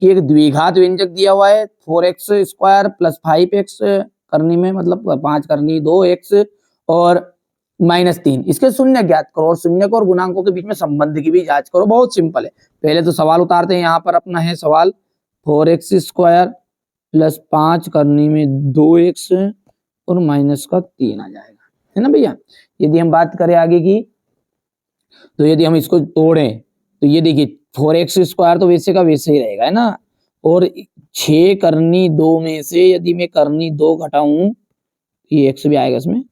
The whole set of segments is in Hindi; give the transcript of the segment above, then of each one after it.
कि एक द्विघात व्यंजक दिया हुआ है 4x² प्लस 5x करनी में मतलब 5 करनी 2x और -3, इसके शून्य ज्ञात करो और शून्य को और गुणांकों के बीच में संबंध की भी जांच करो। बहुत सिंपल है। पहले तो सवाल उतारते हैं। यहाँ पर अपना है सवाल 4x² प्लस 5 करनी में 2x और -3 आ जाएगा, है ना भैया। यदि हम बात करें आगे की, तो यदि हम इसको तोड़ें तो ये देखिए 4x² तो वैसे का वैसे ही रहेगा, है ना। और 6 करनी 2 में से यदि मैं करनी 2 घटाऊं, ये x भी आएगा इसमें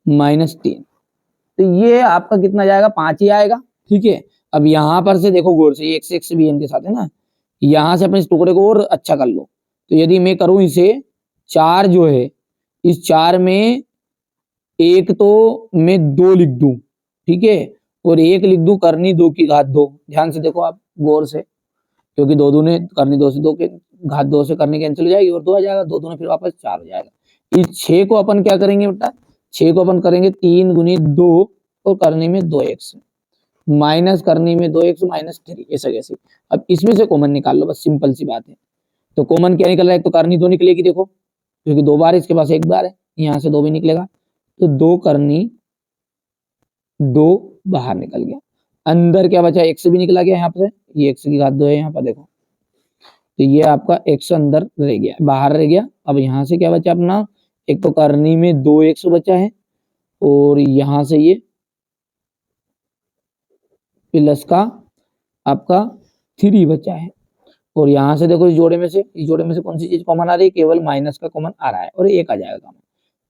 -3, तो ये आपका कितना जाएगा 5 ही आएगा। ठीक है। अब यहां पर से देखो गौर से, x भी इनके साथ है ना, यहां से अपने इस टुकड़े को और अच्छा कर लो। तो यदि मैं करूं इसे 4 जो है, इस 4 में एक तो मैं 2 लिख दूं, ठीक है, और 1 लिख दूं करनी 2 की घात 2। ध्यान से देखो आप गौर से, क्योंकि 2 दूने करनी 2 से 2 के घात 2 से करनी कैंसिल हो जाएगी और 2 आ जाएगा, 2 दूने फिर वापस 4 हो जाएगा। इस 6 को अपन क्या करेंगे बेटा, 6 को अपन करेंगे 3 गुनी 2 और करनी में 2x माइनस करनी में 2x -3, ऐसा कैसे। अब इसमें से कॉमन निकाल लो, बस सिंपल सी बात है। तो कॉमन क्या निकल रहा है, तो करनी 2 निकलेगी देखो, क्योंकि 2 बार इसके पास 1 बार है, यहाँ से 2 भी निकलेगा, तो 2 करनी 2 बाहर निकल गया। अंदर क्या बचा, x भी निकला गया यहाँ पे, ये x की घात 2 है यहाँ पर देखो, तो ये आपका x अंदर रह गया, बाहर रह गया। अब यहाँ से क्या बचा अपना, एक तो करनी में 2x बचा है और यहाँ से ये प्लस का आपका 3 बचा है। और यहाँ से देखो इस जोड़े में से कौन सी चीज कॉमन आ रही है, केवल माइनस का कॉमन आ रहा है और 1 आ जाएगा कॉमन,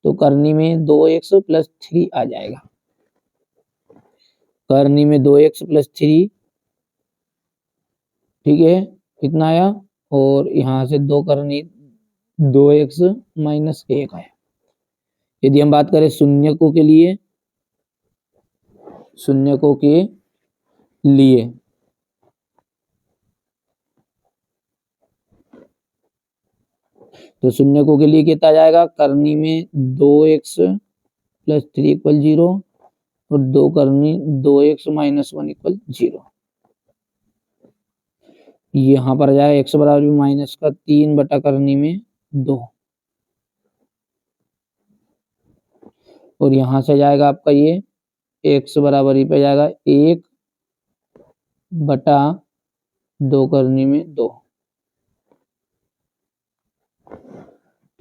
तो करनी में 2x प्लस 3 आ जाएगा। करनी में 2x प्लस 3, ठीक है, कितना आया, और यहाँ से 2 करनी 2x माइनस 1 आया। यदि हम बात करें शून्यकों के लिए, शून्यकों के लिए तो शून्यकों के लिए कितना जाएगा, करनी में 2x प्लस 3 इक्वल 0 और 2 करनी 2x माइनस 1 इक्वल 0। यहाँ पर आ जाएगा x बराबर माइनस का 3 बटा करनी में 2, और यहाँ से जाएगा आपका ये x बराबर ही पे जाएगा 1 बटा 2 करनी में 2।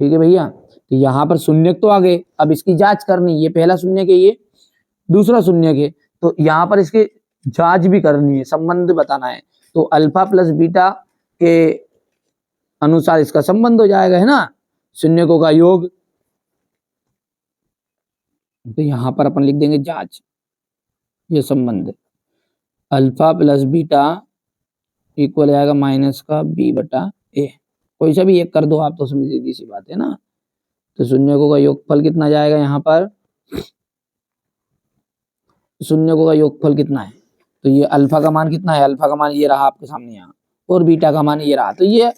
ठीक है भैया, तो यहाँ पर शून्य तो आ गए, अब इसकी जांच करनी, ये पहला शून्य के, ये दूसरा शून्य के, तो यहाँ पर इसकी जांच भी करनी है, संबंध बताना है। तो अल्फा प्लस बीटा के अनुसार इसका संबंध हो जाएगा, है ना, शून्यकों का योग। तो यहाँ पर अपन लिख देंगे जांच, ये संबंध अल्फा प्लस बीटा इक्वल आएगा माइनस का b बटा a। कोई सा भी एक कर दो आप, तो समझ सीधी सी बात है ना। तो शून्यकों का योगफल कितना जाएगा, यहाँ पर शून्यकों का योगफल कितना है, तो ये अल्फा का मान कितना है, अल्फा का मान ये रहा आपके सामने यहाँ, और बीटा का मान ये रहा। तो ये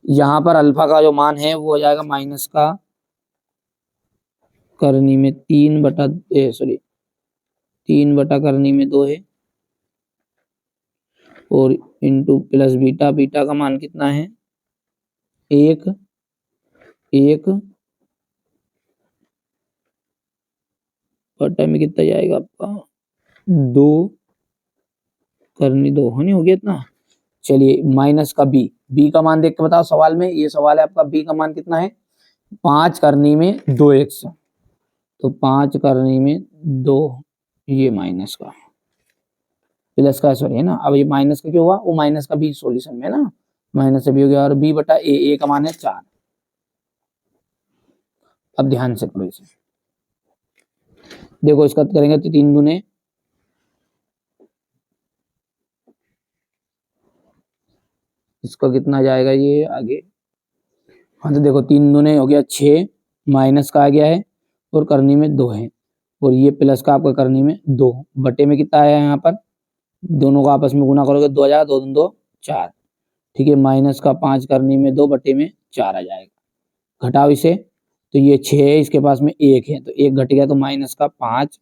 यहाँ पर अल्फा का जो मान है वो हो जाएगा माइनस का करनी में 3 बटा करनी में 2 है, और इंटू प्लस बीटा, बीटा का मान कितना है 1 बटा में कितना जाएगा आपका 2 करनी 2, होनी हो गया इतना। चलिए माइनस का b का मान देख के बताओ, सवाल में ये सवाल है आपका, b का मान कितना है 5 करनी में 2x, तो 5 करनी में 2, ये माइनस का प्लस का सॉरी है ना। अब ये माइनस का क्यों हुआ, वो माइनस का b सॉल्यूशन में ना, माइनस से b हो गया, और b बटा a का मान है 4। अब ध्यान से करो इसे, देखो इसका करेंगे तो 3 दूने इसका कितना जाएगा ये आगे, हाँ तो देखो 3 दूने हो गया 6, माइनस का आ गया है और करनी में 2 है, और ये प्लस का आपका करनी में 2, बटे में कितना आया यहाँ पर, दोनों को आपस में गुना करोगे 2 आ जाएगा, 2 2 4, ठीक है, माइनस का 5 करनी में 2 बटे में 4 आ जाएगा। घटाओ इसे, तो ये 6 है, इसके पास में 1 है, तो 1 घट गया, तो माइनस का 5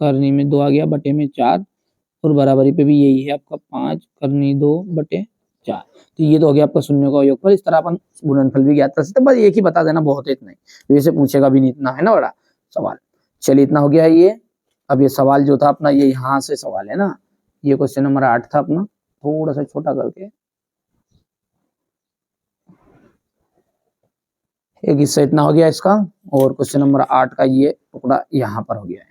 करनी में 2 आ गया बटे में 4, और बराबरी पे भी यही है आपका 5 करनी 2 बटे क्या है। तो ये तो हो गया आपका शून्य का योगफल। इस तरह अपन गुणनफल भी ज्ञात कर सकते हैं, बस एक ही बता देना बहुत है, इतना ही, वैसे पूछेगा भी नहीं इतना, है ना बड़ा सवाल। चलिए इतना हो गया ये। अब ये सवाल जो था अपना, ये यहाँ से सवाल है ना, ये क्वेश्चन नंबर 8 था अपना, थोड़ा सा छोटा करके एक हिस्सा इतना हो गया इसका, और क्वेश्चन नंबर 8 का ये टुकड़ा यहाँ पर हो गया है।